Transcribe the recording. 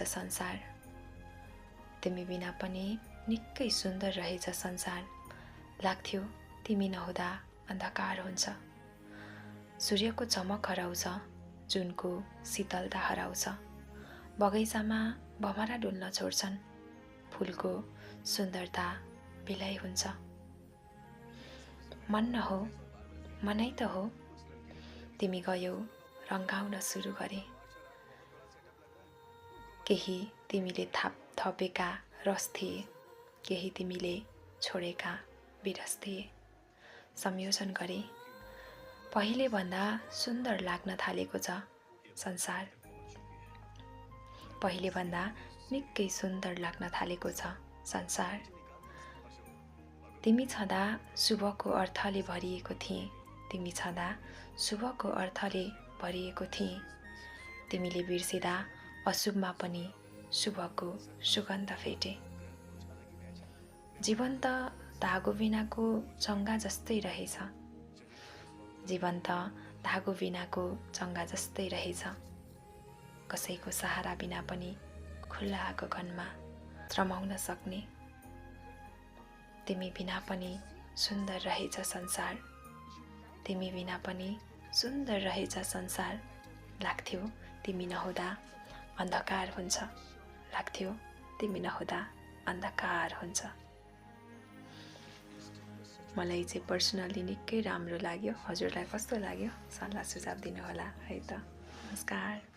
संसार, तिमी बिना पनि निकै सुन्दर रहेछ संसार। लाग्थ्यो तिमी नहुँदा अन्धकार हुन्छ। सूर्यको चमक हराउँछ, जुनको शीतलता हराउँछ। बगैँचामा भमरा डुल्न छोड्छन्, फुलको सुन्दरता विलय हुन्छ। मन न हो, मनै त हो, तिमी गयौ रङ्गाउन सुरु गरे। केही तिमीले थपेका रस थिए, केही तिमीले छोडेका विरस थिए। संयोजन गरे, पहिले भन्दा सुन्दर लाग्न थालेको छ संसार। पहिले भन्दा निकै सुन्दर लाग्न थालेको छ संसार। तिमी छँदा शुभको अर्थले भरिएको थिए, तिमी छँदा शुभको अर्थले भरिएको थिए। तिमीले बिर्सिदा अशुभमा पनि शुभको सुगन्ध फेटे। जीवन त धागो बिनाको चङ्गा जस्तै रहेछ, जीवन त धागो बिनाको चङ्गा जस्तै रहेछ। कसैको सहारा बिना पनि खुल्ला गगनमा रमाउन सक्ने। तिमी बिना पनि सुन्दर रहेछ संसार, तिमी बिना पनि सुन्दर रहेछ संसार। लाग्थ्यो तिमी नहुँदा अन्धकार हुन्छ, लाग्थ्यो तिमी नहुँदा अन्धकार हुन्छ। मलाई चाहिँ पर्सनली निकै राम्रो लाग्यो। हजुरलाई कस्तो लाग्यो? सल्लाह सुझाव दिनुहोला है त। नमस्कार।